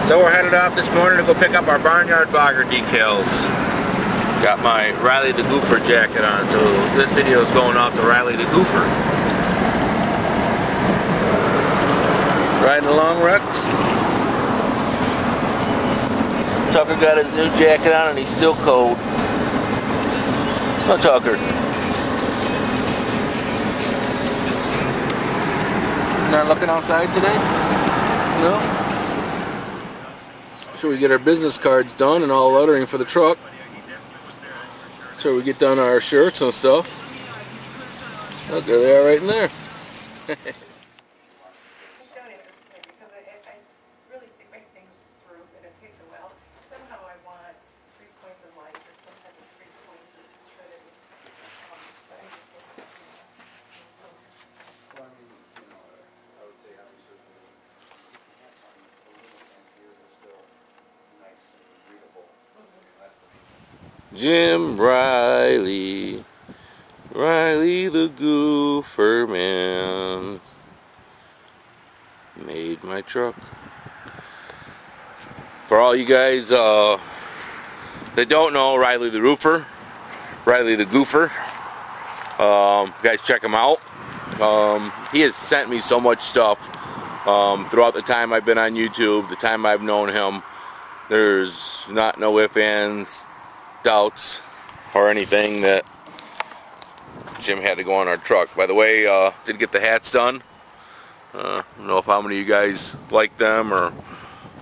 So we're headed off this morning to go pick up our barnyard bogger decals. Got my Riley the Goofer jacket on, so this video is going off to Riley the Goofer. Riding along, Rex. Tucker got his new jacket on and he's still cold. Oh, Tucker. Not looking outside today? No? So we get our business cards done and all lettering for the truck. So we get done our shirts and stuff. Oh, there they are right in there. Jim Riley, Riley the Goofer man, made my truck. For all you guys that don't know Riley the Roofer, Riley the Goofer, guys check him out. He has sent me so much stuff throughout the time I've been on YouTube, the time I've known him. There's no ifs, ands, doubts or anything that Jim had to go on our truck. By the way, did get the hats done. I don't know if how many of you guys like them or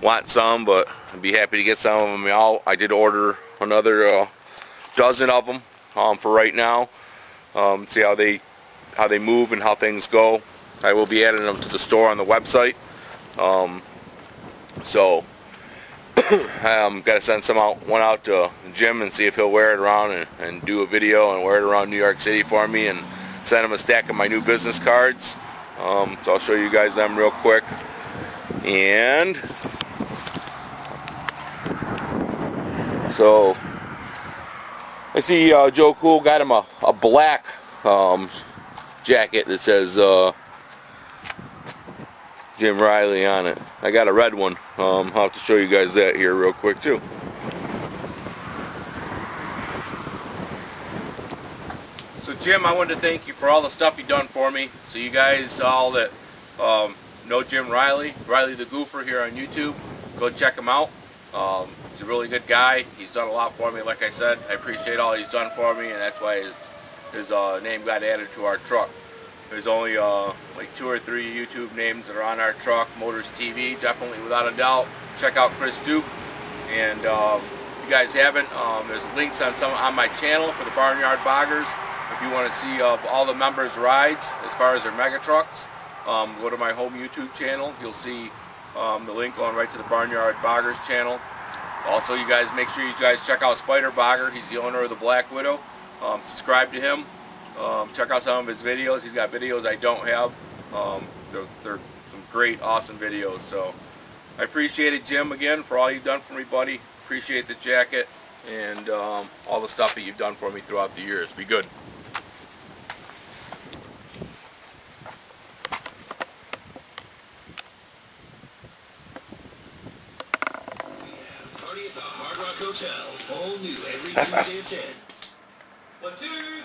want some, but I'd be happy to get some of them out. I did order another dozen of them for right now. See how they move and how things go. I will be adding them to the store on the website. So got to send one out to Jim and see if he'll wear it around and do a video and wear it around New York City for me, and send him a stack of my new business cards. So I'll show you guys them real quick. And so I see Joe Cool got him a black jacket that says Jim Riley on it. I got a red one. I'll have to show you guys that here real quick too. So Jim, I wanted to thank you for all the stuff you've done for me. So you guys all that know Jim Riley, Riley the Goofer here on YouTube, go check him out. He's a really good guy. He's done a lot for me, like I said. I appreciate all he's done for me, and that's why his name got added to our truck. There's only like 2 or 3 YouTube names that are on our truck. Motors TV, definitely without a doubt. Check out Chris Duke. And if you guys haven't, there's links on my channel for the Barnyard Boggers. If you want to see all the members' rides as far as their mega trucks, go to my home YouTube channel. You'll see the link going right to the Barnyard Boggers channel. Also, you guys make sure you guys check out Spider Bogger. He's the owner of the Black Widow. Subscribe to him. Check out some of his videos. He's got videos I don't have. They're some great, awesome videos. So I appreciate it, Jim, again, for all you've done for me, buddy. Appreciate the jacket and all the stuff that you've done for me throughout the years. Be good. Party at the Hard Rock Hotel. All new every Tuesday at 10. Platoon,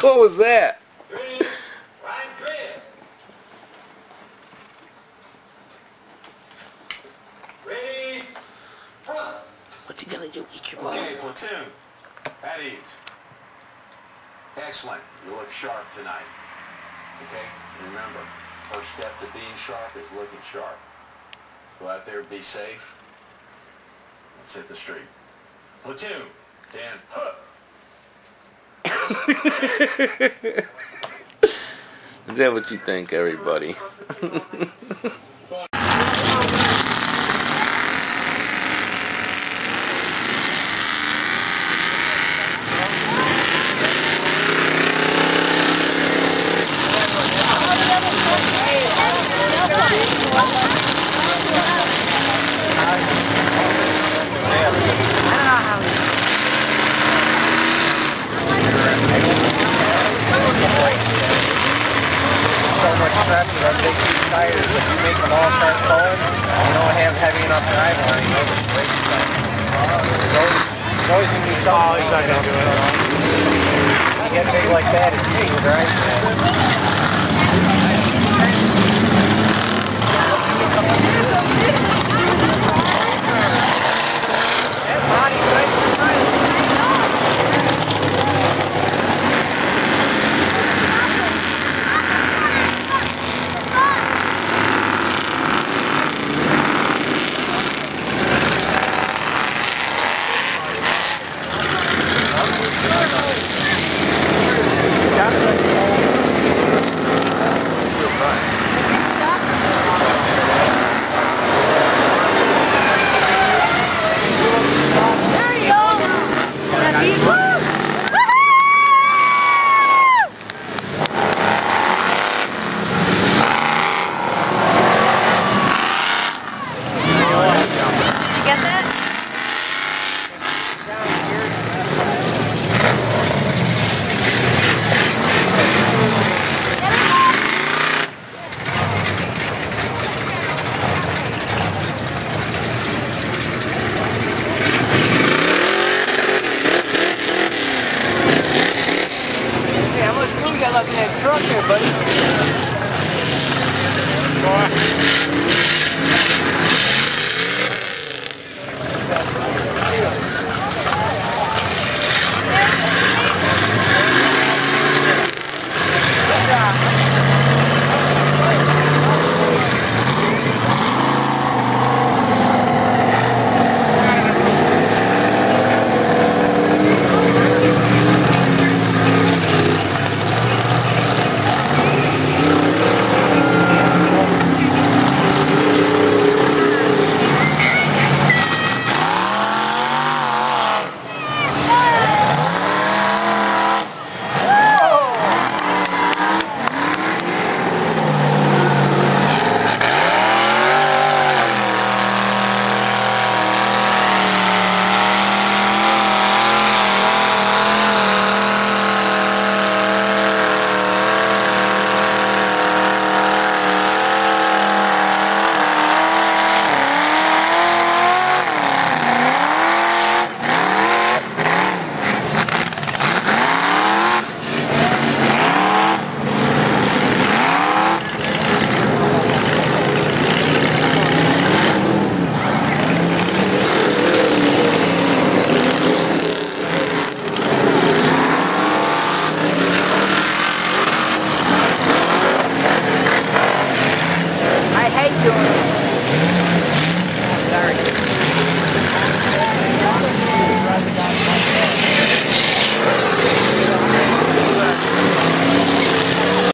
What was that? Chris, Ryan, Chris. Ready? Front. What you gonna do? Eat your ball. Okay, platoon. At ease. Excellent. You look sharp tonight. Okay? Remember, first step to being sharp is looking sharp. Go out there, be safe. Let's hit the street. Platoon. Dan. Huh. Is that what you think, everybody? stress with them big huge tires. If you make them all start pulling, you don't have heavy enough drive line, you know, the brakes stuff. There's always going to be something. Oh, he's not going to do it. You get big like that, it's easy to drive.